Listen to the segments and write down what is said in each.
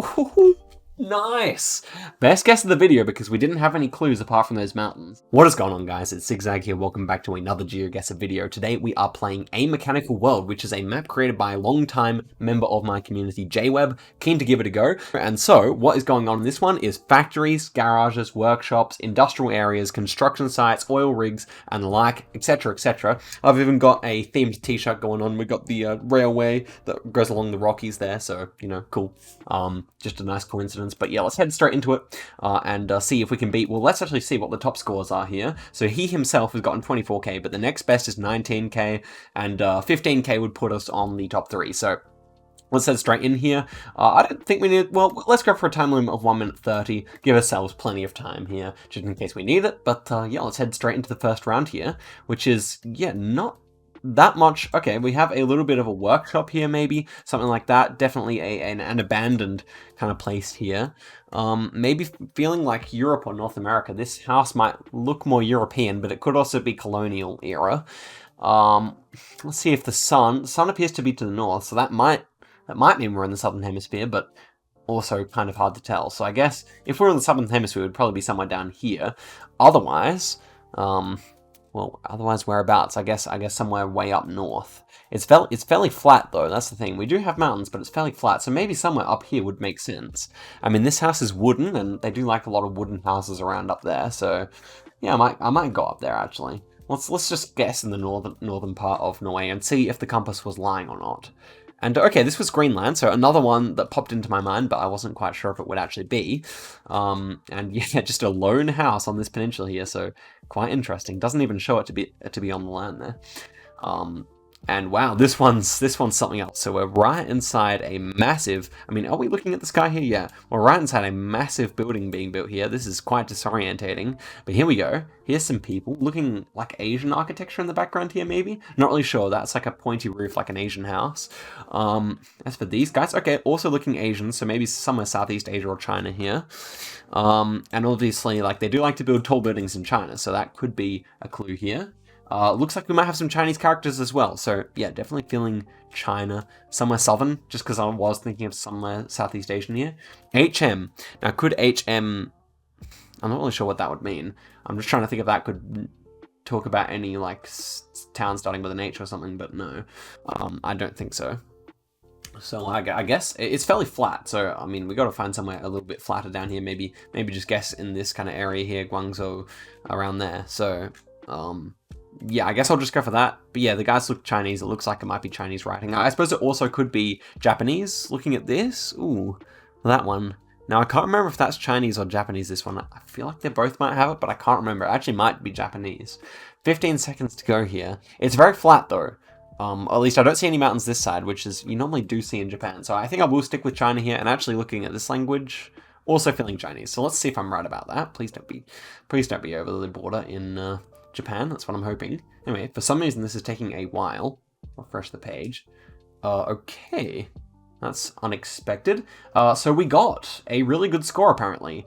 Ooh, nice! Best guess of the video because we didn't have any clues apart from those mountains. What is going on, guys? It's Zigzag here. Welcome back to another GeoGuessr video. Today we are playing A Mechanical World, which is a map created by a long-time member of my community, J-Webb. Keen to give it a go. And so, what is going on in this one is factories, garages, workshops, industrial areas, construction sites, oil rigs, and the like, etc, etc. I've even got a themed t-shirt going on. We've got the railway that goes along the Rockies there, so, you know, cool. Just a nice coincidence. But yeah, let's head straight into it and see if we can beat... Well, let's actually see what the top scores are here. So he himself has gotten 24k, but the next best is 19k, and 15k would put us on the top 3. So let's head straight in here. I don't think we need... Well, let's go for a time limit of 1 minute 30. Give ourselves plenty of time here, just in case we need it. But yeah, let's head straight into the first round here, which is, yeah, not that much. Okay, we have a little bit of a workshop here, maybe something like that. Definitely an abandoned kind of place here. Maybe feeling like Europe or North America. This house might look more European, but it could also be colonial era. Let's see if the sun appears to be to the north, so that might mean we're in the southern hemisphere, but also kind of hard to tell. So I guess if we're in the southern hemisphere, it would probably be somewhere down here. Otherwise, well, otherwise whereabouts? I guess somewhere way up north. It's fairly flat though. That's the thing. We do have mountains, but it's fairly flat. So maybe somewhere up here would make sense. I mean, this house is wooden, and they do like a lot of wooden houses around up there. So yeah, I might go up there actually. Let's just guess in the northern part of Norway and see if the compass was lying or not. And okay, this was Greenland, so another one that popped into my mind, but I wasn't quite sure if it would actually be. And yeah, just a lone house on this peninsula here, so quite interesting. Doesn't even show it to be on the land there. And wow, this one's something else. So we're right inside a massive... I mean, are we looking at the sky here? Yeah, we're right inside a massive building being built here. This is quite disorientating. But here we go. Here's some people looking like Asian architecture in the background here, maybe? Not really sure. That's like a pointy roof, like an Asian house. As for these guys, okay, also looking Asian, so maybe somewhere Southeast Asia or China here. And obviously, like, they do like to build tall buildings in China, so that could be a clue here. Looks like we might have some Chinese characters as well. So yeah, definitely feeling China, somewhere southern, just because I was thinking of somewhere Southeast Asian here. HM. Now, could HM... I'm not really sure what that would mean. I'm just trying to think if that could talk about any, like, town starting with an H or something, but no. I don't think so. So I guess it's fairly flat. So, I mean, we got to find somewhere a little bit flatter down here. Maybe just guess in this kind of area here, Guangzhou, around there. So, yeah, I guess I'll just go for that. But yeah, the guys look Chinese. It looks like it might be Chinese writing. I suppose it also could be Japanese, looking at this. Ooh, that one. Now, I can't remember if that's Chinese or Japanese, this one. I feel like they both might have it, but I can't remember. It actually might be Japanese. 15 seconds to go here. It's very flat, though. At least I don't see any mountains this side, which is you normally do see in Japan. So I think I will stick with China here, and actually looking at this language, also feeling Chinese. So let's see if I'm right about that. Please don't be over the border in... Japan, that's what I'm hoping. Anyway, for some reason this is taking a while. Refresh the page. Okay. That's unexpected. So we got a really good score apparently.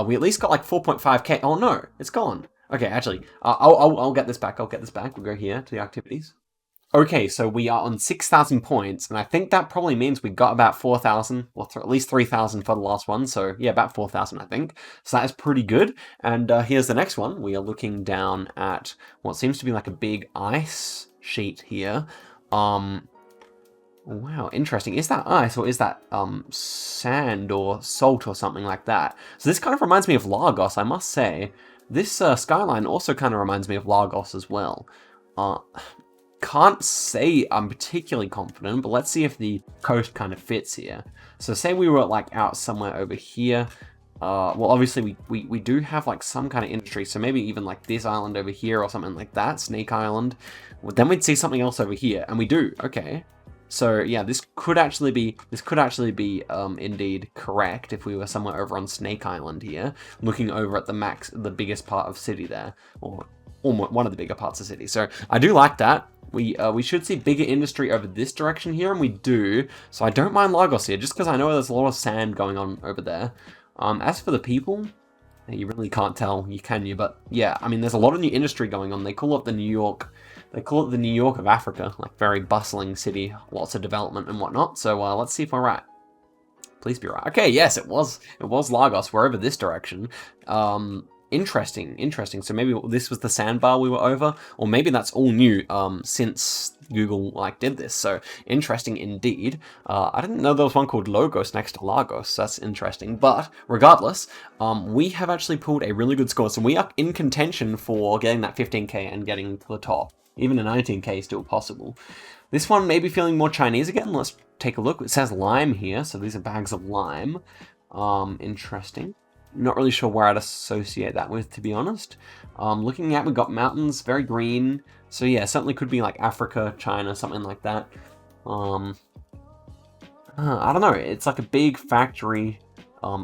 We at least got like 4.5k. Oh no, it's gone. Okay, actually, I'll get this back. We'll go here to the activities. Okay, so we are on 6,000 points, and I think that probably means we got about 4,000, or at least 3,000 for the last one, so yeah, about 4,000 I think. So that is pretty good, and here's the next one. We are looking down at what seems to be like a big ice sheet here. Wow, interesting. Is that ice, or is that sand or salt or something like that? So this kind of reminds me of Lagos, I must say. This skyline also kind of reminds me of Lagos as well. Can't say I'm particularly confident, but let's see if the coast kind of fits here. So say we were like out somewhere over here. Well, obviously we do have like some kind of industry, so maybe even like this island over here or something like that, Snake Island. Well, then we'd see something else over here, and we do. Okay. So yeah, this could actually be indeed correct if we were somewhere over on Snake Island here, looking over at the biggest part of city there, or almost one of the bigger parts of the city. So I do like that. We should see bigger industry over this direction here, and we do. So I don't mind Lagos here, just because I know there's a lot of sand going on over there. As for the people, you really can't tell, can you? But yeah, I mean, there's a lot of new industry going on. They call it the New York of Africa, like very bustling city, lots of development and whatnot. So let's see if we're right. Please be right. Okay, yes, it was Lagos. We're over this direction. Interesting. So maybe this was the sandbar we were over, or maybe that's all new since Google did this. So interesting indeed. I didn't know there was one called Logos next to Lagos. That's interesting. But regardless, we have actually pulled a really good score. So we are in contention for getting that 15k and getting to the top. Even a 19k is still possible. This one may be feeling more Chinese again. Let's take a look. It says lime here, so these are bags of lime. Interesting. Not really sure where I'd associate that with, to be honest. Looking at, we've got mountains, very green. So yeah, certainly could be like Africa, China, something like that. I don't know. It's like a big factory.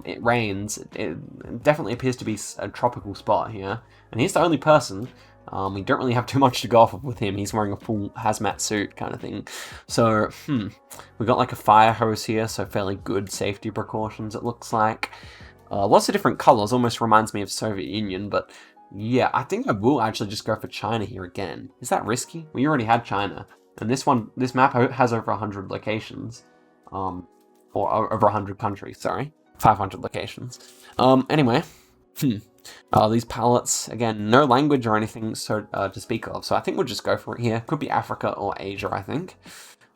It rains. It definitely appears to be a tropical spot here. And he's the only person. We don't really have too much to go off of with him. He's wearing a full hazmat suit kind of thing. So, we got like a fire hose here, so fairly good safety precautions, it looks like. Lots of different colors, almost reminds me of Soviet Union, but yeah, I think I will actually just go for China here again. Is that risky? We already had China, and this map has over 100 locations, or over 100 countries, sorry. 500 locations. Anyway, these pallets, again, no language or anything to speak of, so I think we'll just go for it here. Could be Africa or Asia, I think.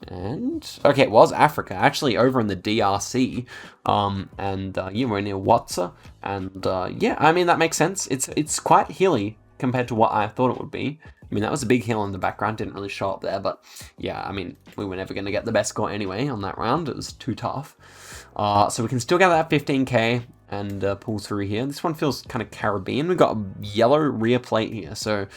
And, okay, it was Africa, actually over in the DRC, yeah, we're near Watsa, and, yeah, I mean, that makes sense. It's quite hilly compared to what I thought it would be. I mean, that was a big hill in the background, didn't really show up there, but, yeah, I mean, we were never going to get the best score anyway on that round. It was too tough. So we can still get that 15k and pull through here. This one feels kind of Caribbean. We've got a yellow rear plate here, so,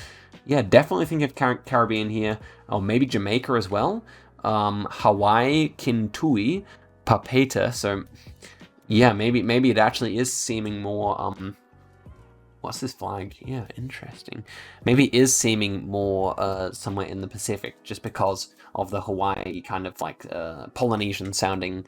yeah, definitely think of Caribbean here, or maybe Jamaica as well. Hawaii, Kintui, Papeta, so yeah, maybe it actually is seeming more, what's this flag? Yeah, interesting. Maybe it is seeming more, somewhere in the Pacific, just because of the Hawaii kind of like, Polynesian sounding,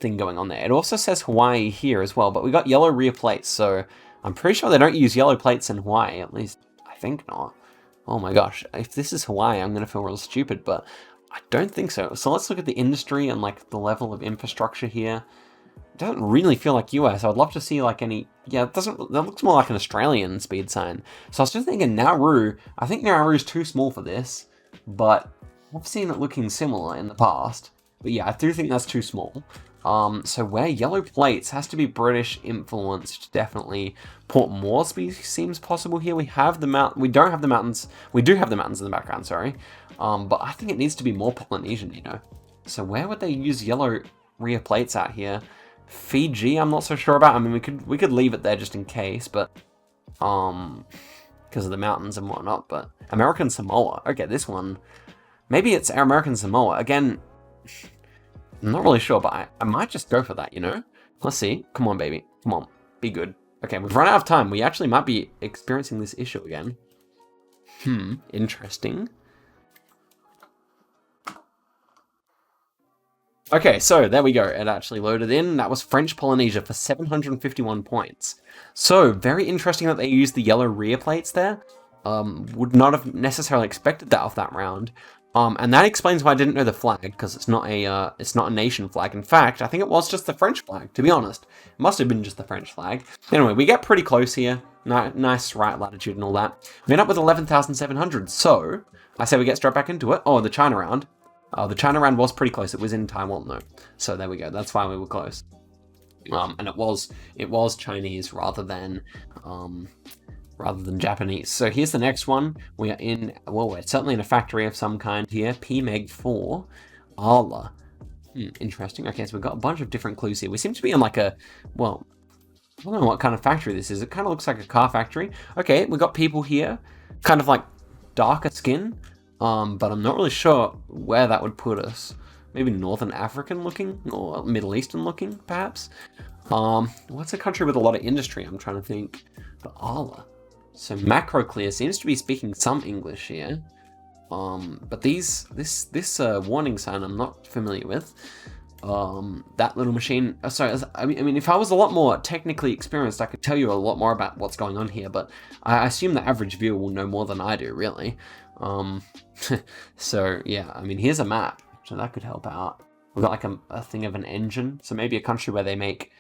thing going on there. It also says Hawaii here as well, but we got yellow rear plates, so I'm pretty sure they don't use yellow plates in Hawaii, at least I think not. Oh my gosh, if this is Hawaii, I'm going to feel real stupid, but I don't think so. So let's look at the industry and like the level of infrastructure here. It doesn't really feel like US. I would love to see like any, yeah, that looks more like an Australian speed sign. So I was just thinking Nauru, I think Nauru is too small for this, but I've seen it looking similar in the past. But yeah, I do think that's too small. So where yellow plates has to be British influenced, definitely. Port Moresby seems possible here. We have the mountain. We don't have the mountains. We do have the mountains in the background, sorry. But I think it needs to be more Polynesian, you know. So where would they use yellow rear plates at here? Fiji, I'm not so sure about. I mean, we could leave it there just in case, but because of the mountains and whatnot. But American Samoa. Okay, this one. Maybe it's American Samoa again. I'm not really sure, but I might just go for that, you know? Let's see. Come on, baby. Come on. Be good. Okay, we've run out of time. We actually might be experiencing this issue again. Interesting. Okay, so there we go. It actually loaded in. That was French Polynesia for 751 points. So, very interesting that they used the yellow rear plates there. Would not have necessarily expected that off that round. And that explains why I didn't know the flag, because it's not a nation flag. In fact, I think it was just the French flag, to be honest. It must have been just the French flag. Anyway, we get pretty close here. Nice right latitude and all that. We end up with 11,700, so I say we get straight back into it. Oh, the China round. The China round was pretty close. It was in Taiwan, though. So there we go. That's why we were close. And it was Chinese rather than Japanese. So here's the next one. We are in, well, we're certainly in a factory of some kind here. PMEG 4, Ala. Interesting. Okay, so we've got a bunch of different clues here. We seem to be in like a, well, I don't know what kind of factory this is. It kind of looks like a car factory. Okay, we've got people here, kind of like darker skin, but I'm not really sure where that would put us. Maybe Northern African looking, or Middle Eastern looking, perhaps. What's a country with a lot of industry? I'm trying to think. But Ala. So Macroclear seems to be speaking some English here, but this warning sign I'm not familiar with. That little machine. Sorry, I mean, if I was a lot more technically experienced, I could tell you a lot more about what's going on here. But I assume the average viewer will know more than I do, really. So yeah, I mean, here's a map, so that could help out. We've got like a thing of an engine. So maybe a country where they make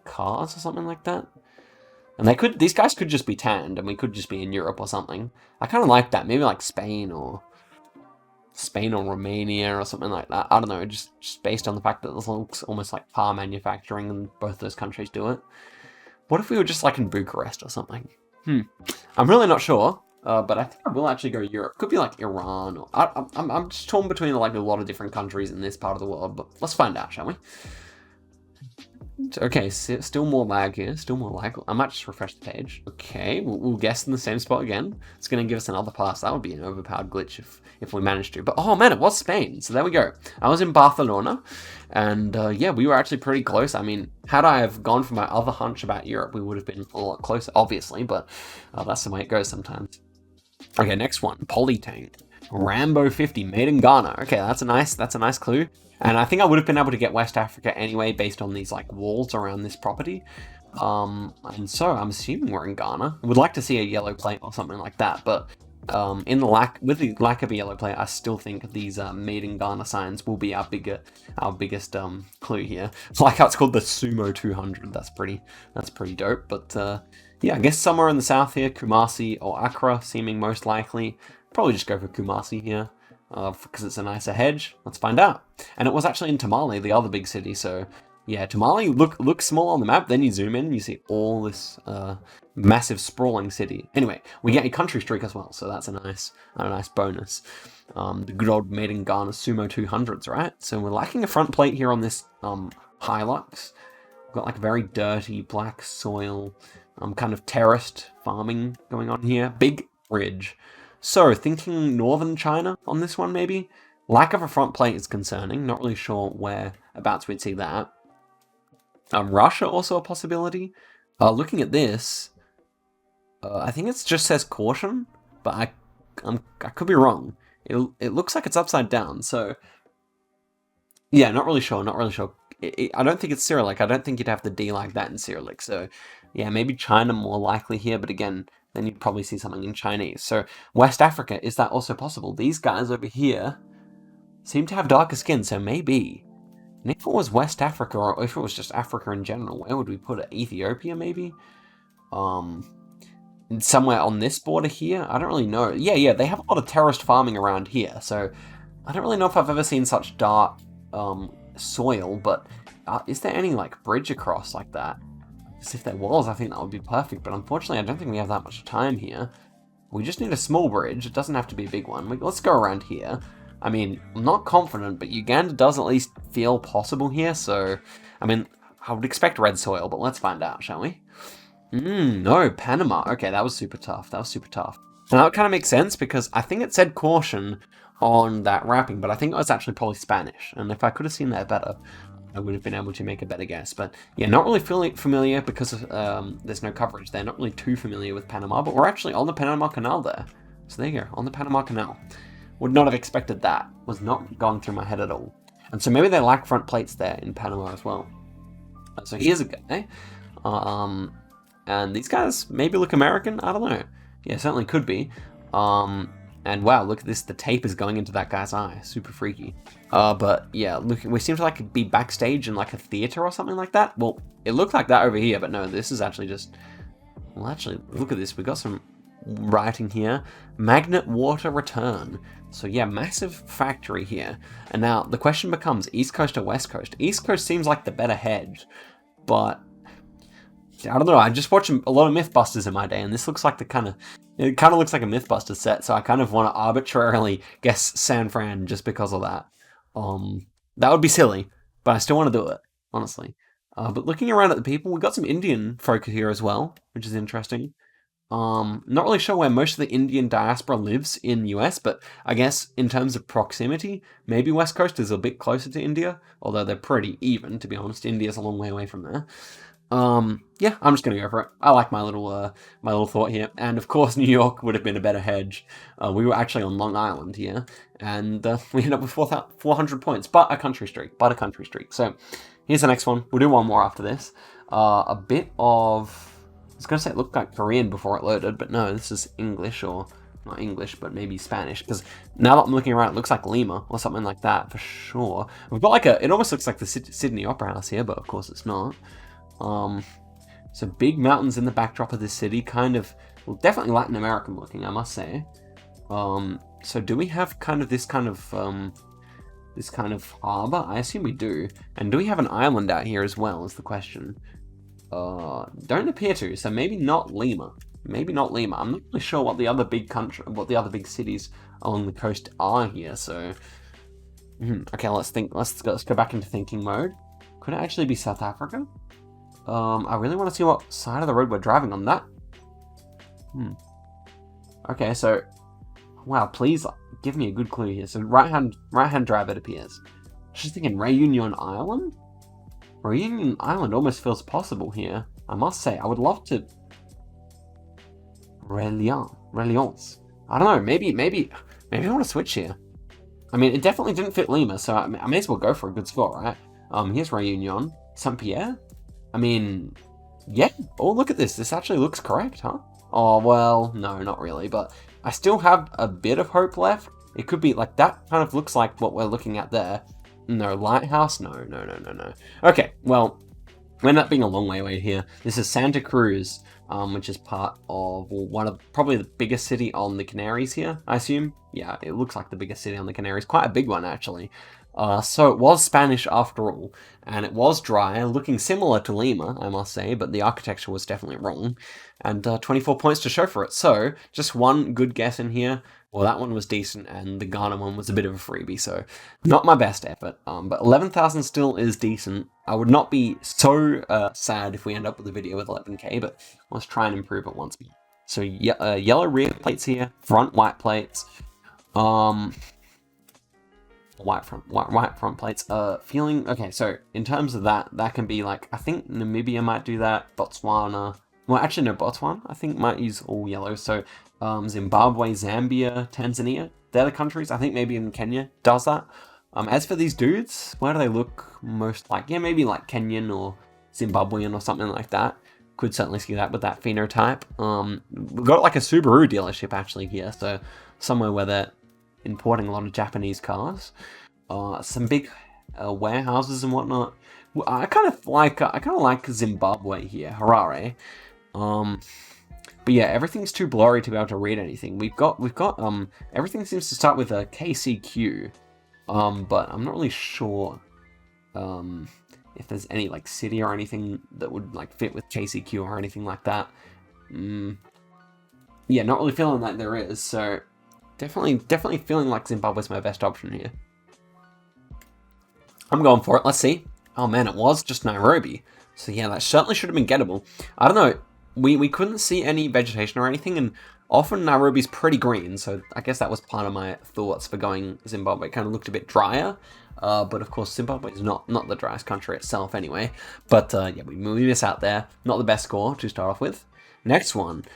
cars or something like that. And these guys could just be tanned, and we could just be in Europe or something. I kind of like that. Maybe like Spain or Romania or something like that. I don't know, just based on the fact that this looks almost like car manufacturing and both those countries do it. What if we were just like in Bucharest or something? I'm really not sure, but I think I will actually go Europe. Could be like Iran, or I'm just torn between like a lot of different countries in this part of the world, but let's find out, shall we? Okay, still more lag here, still more lag. I might just refresh the page. Okay, we'll guess in the same spot again. It's going to give us another pass. That would be an overpowered glitch if we managed to. But, oh man, it was Spain. So there we go. I was in Barcelona, and yeah, we were actually pretty close. I mean, had I have gone for my other hunch about Europe, we would have been a lot closer, obviously, but that's the way it goes sometimes. Okay, next one, Polytank. Rambo 50, made in Ghana. Okay, that's a nice clue. And I think I would have been able to get West Africa anyway, based on these like walls around this property. And so I'm assuming we're in Ghana. I would like to see a yellow plate or something like that, but with the lack of a yellow plate, I still think these made in Ghana signs will be our biggest clue here. I like how it's called the Sumo 200. That's pretty dope. But yeah, I guess somewhere in the south here, Kumasi or Accra seeming most likely. Probably just go for Kumasi here. Because it's a nicer hedge. Let's find out. And it was actually in Tamale, the other big city. So yeah, Tamale looks small on the map. Then you zoom in, and you see all this massive sprawling city. Anyway, we get a country streak as well, so that's a nice bonus. The good old made in Ghana Sumo 200s, right? So we're lacking a front plate here on this Hilux. We've got like very dirty black soil, kind of terraced farming going on here. Big bridge. So, thinking northern China on this one, maybe? Lack of a front plate is concerning. Not really sure whereabouts we'd see that. Russia also a possibility. Looking at this, I think it just says caution, but I could be wrong. It looks like it's upside down, so yeah, not really sure. I don't think it's Cyrillic. I don't think you'd have the D like that in Cyrillic. So yeah, maybe China more likely here, but again, then you'd probably see something in Chinese. So West Africa, is that also possible? These guys over here seem to have darker skin, so maybe. And if it was West Africa, or if it was just Africa in general, where would we put it? Ethiopia, maybe? Somewhere on this border here? I don't really know. Yeah, they have a lot of terraced farming around here, so I don't really know if I've ever seen such dark soil, but is there any, like, bridge across like that? Because if there was, I think that would be perfect, but unfortunately I don't think we have that much time here. We just need a small bridge. It doesn't have to be a big one. Let's go around here. I mean, I'm not confident, but Uganda does at least feel possible here, so, I mean, I would expect red soil, but let's find out, shall we? No, Panama. Okay, that was super tough. And that kind of makes sense, because I think it said caution on that wrapping, but I think it was actually probably Spanish, and if I could have seen that better, I would have been able to make a better guess. But yeah, not really familiar because there's no coverage there. Not really too familiar with Panama, but we're actually on the Panama Canal there. So there you go, on the Panama Canal. Would not have expected that. Was not going through my head at all. And so maybe they lack front plates there in Panama as well. So here's a guy. And these guys maybe look American? I don't know. Yeah, certainly could be. And wow, look at this, the tape is going into that guy's eye. Super freaky. But yeah, look, we seem to like be backstage in like a theater or something like that. Well, it looked like that over here, but no, this is actually just, well, actually, look at this. We got some writing here. Magnet water return. So yeah, massive factory here. And now the question becomes East Coast or West Coast? East Coast seems like the better hedge, but I don't know. I just watched a lot of Mythbusters in my day, and this looks like it kind of looks like a Mythbusters set, so I kind of want to arbitrarily guess San Fran just because of that. That would be silly, but I still want to do it, honestly. But looking around at the people, we've got some Indian folk here as well, which is interesting. Not really sure where most of the Indian diaspora lives in US, but I guess in terms of proximity, maybe West Coast is a bit closer to India, although they're pretty even, to be honest. India's a long way away from there. Yeah, I'm just gonna go for it. I like my little thought here, and of course New York would have been a better hedge. We were actually on Long Island here, and we ended up with 400 points, but a country streak. So here's the next one. We'll do one more after this. A bit of, I was gonna say it looked like Korean before it loaded, but no, this is English or not English, but maybe Spanish, because now that I'm looking around, it looks like Lima or something like that for sure. We've got like it almost looks like the Sydney Opera House here, but of course it's not. So big mountains in the backdrop of this city, kind of, well, definitely Latin American looking, I must say. So do we have kind of this kind of harbor? I assume we do. And do we have an island out here as well, is the question. Don't appear to, so maybe not Lima. Maybe not Lima. I'm not really sure what the other big cities along the coast are here, so... Okay, let's think. Let's go back into thinking mode. Could it actually be South Africa? I really want to see what side of the road we're driving on that. Okay, so... Wow, please give me a good clue here. So right-hand drive, it appears. Just thinking Réunion Island? Réunion Island almost feels possible here. I must say, I would love to... Reliance. I don't know, maybe I want to switch here. I mean, it definitely didn't fit Lima, so I may as well go for a good score, right? Here's Réunion. Saint-Pierre? I mean, yeah. Oh, look at this. This actually looks correct, huh? Oh, well, no, not really, but I still have a bit of hope left. It could be, like, that kind of looks like what we're looking at there. No, lighthouse? No. Okay, well, we end up being a long way away here. This is Santa Cruz, which is part of probably the biggest city on the Canaries here, I assume. Yeah, it looks like the biggest city on the Canaries. Quite a big one, actually. So it was Spanish after all, and it was dry, looking similar to Lima, I must say, but the architecture was definitely wrong. And 24 points to show for it. So, just one good guess in here. Well, that one was decent, and the Ghana one was a bit of a freebie, so not my best effort. But 11,000 still is decent. I would not be so sad if we end up with a video with 11k, but let's try and improve it once more. So, yellow rear plates here, front white plates. White front plates. Feeling okay. So in terms of that can be like, I think Namibia might do that. Botswana. Well, actually no, Botswana I think might use all yellow. So Zimbabwe, Zambia, Tanzania. They're the countries. I think maybe even Kenya does that. As for these dudes, where do they look most like? Yeah, maybe like Kenyan or Zimbabwean or something like that. Could certainly see that with that phenotype. We've got like a Subaru dealership actually here. So somewhere where they're importing a lot of Japanese cars, some big warehouses and whatnot. I kind of like Zimbabwe here, Harare. But yeah, everything's too blurry to be able to read anything. We've got everything seems to start with a KCQ, but I'm not really sure if there's any like city or anything that would like fit with KCQ or anything like that. Yeah, not really feeling like there is. So. Definitely feeling like Zimbabwe's my best option here. I'm going for it. Let's see. Oh man, it was just Nairobi. So yeah, that certainly should have been gettable. I don't know. We couldn't see any vegetation or anything, and often Nairobi's pretty green, so I guess that was part of my thoughts for going Zimbabwe. It kind of looked a bit drier, but of course Zimbabwe is not the driest country itself anyway. But yeah, we miss out there. Not the best score to start off with. Next one.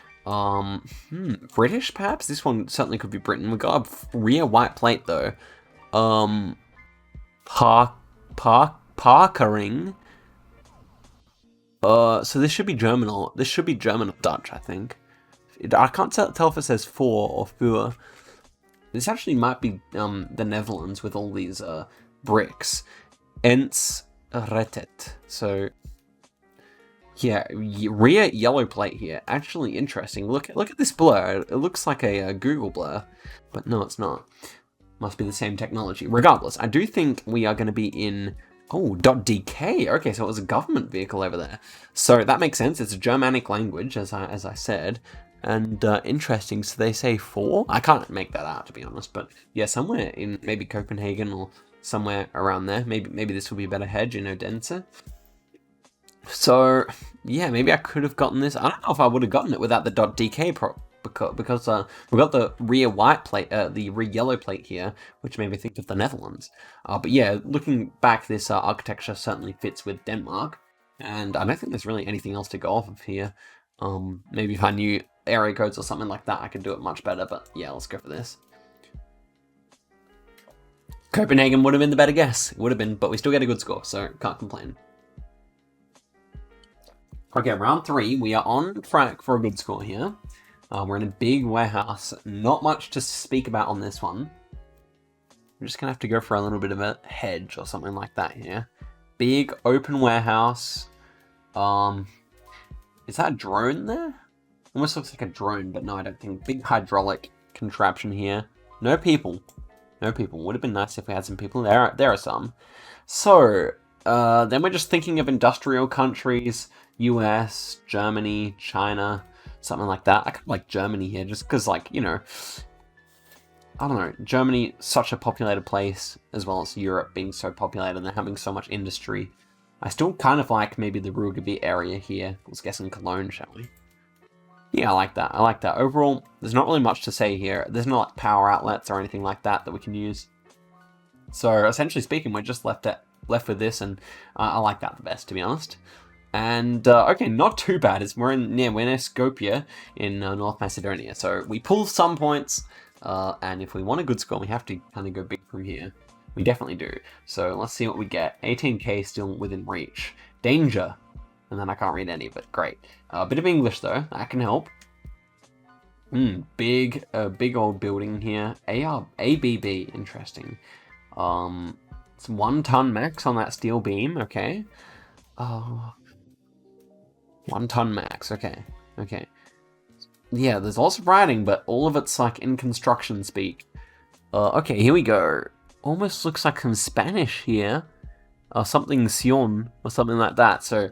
British perhaps? This one certainly could be Britain. We got a rear white plate though. Parkering. So this should be German or Dutch, I think. I can't tell if it says for or für. This actually might be the Netherlands with all these bricks. Ens Retet. So yeah, rear yellow plate here. Actually interesting. Look at this blur. It looks like a Google blur, but no, it's not. Must be the same technology. Regardless, I do think we are going to be in .dk. Okay, so it was a government vehicle over there. So that makes sense. It's a Germanic language, as I said, and interesting. So they say for. I can't make that out to be honest, but yeah, somewhere in maybe Copenhagen or somewhere around there. Maybe this will be a better hedge in Odense. So, yeah, maybe I could have gotten this. I don't know if I would have gotten it without the .dk because we've got the rear white plate, the rear yellow plate here, which made me think of the Netherlands. But yeah, looking back, this architecture certainly fits with Denmark, and I don't think there's really anything else to go off of here. Maybe if I knew area codes or something like that, I could do it much better, but yeah, let's go for this. Copenhagen would have been the better guess. It would have been, but we still get a good score, so can't complain. Okay, round 3. We are on track for a good score here. We're in a big warehouse. Not much to speak about on this one. I'm just going to have to go for a little bit of a hedge or something like that here. Big open warehouse. Is that a drone there? Almost looks like a drone, but no, I don't think. Big hydraulic contraption here. No people. No people. Would have been nice if we had some people. There are some. So, then we're just thinking of industrial countries. US, Germany, China, something like that. I kind of like Germany here, just because, like, you know, I don't know, Germany, such a populated place, as well as Europe being so populated and having so much industry. I still kind of like maybe the Ruhrgebiet area here. Let's guess in Cologne, shall we? Yeah, I like that. I like that. Overall, there's not really much to say here. There's no like power outlets or anything like that we can use. So essentially speaking, we're just left with this, and I like that the best, to be honest. And okay, not too bad. We're near Skopje in North Macedonia. So we pull some points, and if we want a good score, we have to kind of go big from here. We definitely do. So let's see what we get. 18k still within reach. Danger. And then I can't read any of it. Great. A bit of English though. That can help. Big old building here. ABB. Interesting. It's 1 ton max on that steel beam. Okay. 1 ton max. Okay. Okay. Yeah, there's lots of writing, but all of it's like in construction speak. Okay, here we go. Almost looks like some Spanish here. Something Sion or something like that. So,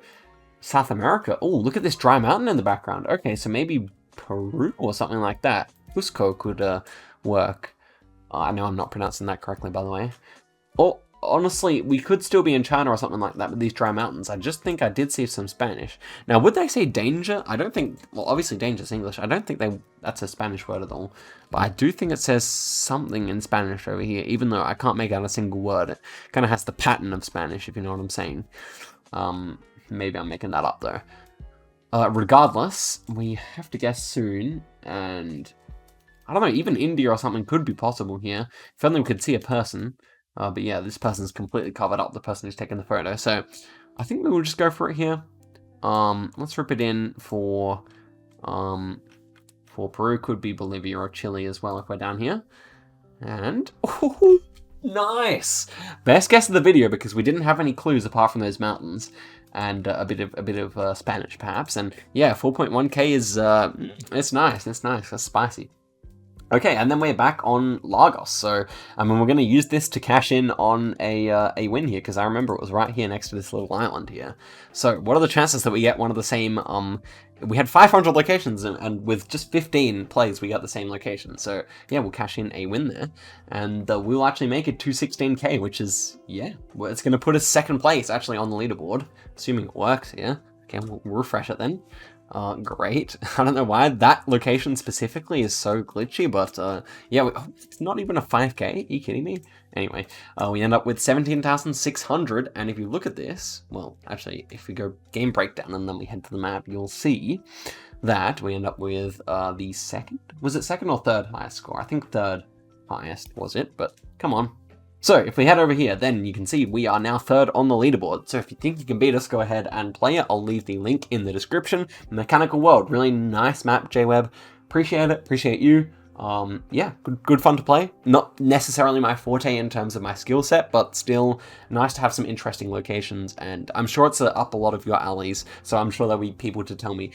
South America. Oh, look at this dry mountain in the background. Okay, so maybe Peru or something like that. Cusco could work. I know I'm not pronouncing that correctly, by the way. Oh, honestly, we could still be in China or something like that with these dry mountains. I just think I did see some Spanish. Now, would they say danger? I don't think, well, obviously danger's English. I don't think that's a Spanish word at all. But I do think it says something in Spanish over here, even though I can't make out a single word. It kind of has the pattern of Spanish, if you know what I'm saying. Maybe I'm making that up, though. Regardless, we have to guess soon, and I don't know, even India or something could be possible here. If only we could see a person. But yeah, this person's completely covered up, the person who's taking the photo. So I think we will just go for it here. Let's rip it in for Peru. Could be Bolivia or Chile as well if we're down here. And oh, nice! Best guess of the video because we didn't have any clues apart from those mountains and a bit of Spanish perhaps. And yeah, 4.1k is it's nice. It's nice. That's spicy. Okay, and then we're back on Lagos, so I mean we're going to use this to cash in on a win here, because I remember it was right here next to this little island here. So what are the chances that we get one of the same, we had 500 locations, and with just 15 plays we got the same location, so yeah, we'll cash in a win there, and we'll actually make it 216k, which is, yeah, well, it's going to put us 2nd place actually on the leaderboard, assuming it works here. Okay, we'll refresh it then. Great. I don't know why that location specifically is so glitchy, but yeah, it's not even a 5k. Are you kidding me? Anyway, we end up with 17,600, and if you look at this, well, actually, if we go game breakdown and then we head to the map, you'll see that we end up with the second, was it 2nd or 3rd highest score? I think 3rd highest was it, but come on. So if we head over here, then you can see we are now 3rd on the leaderboard. So if you think you can beat us, go ahead and play it. I'll leave the link in the description. Mechanical World, really nice map, J-Webb. Appreciate it, appreciate you. Yeah, good fun to play. Not necessarily my forte in terms of my skill set, but still nice to have some interesting locations, and I'm sure it's up a lot of your alleys, so I'm sure there'll be people to tell me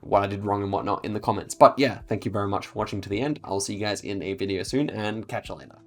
what I did wrong and whatnot in the comments. But yeah, thank you very much for watching to the end. I'll see you guys in a video soon, and catch you later.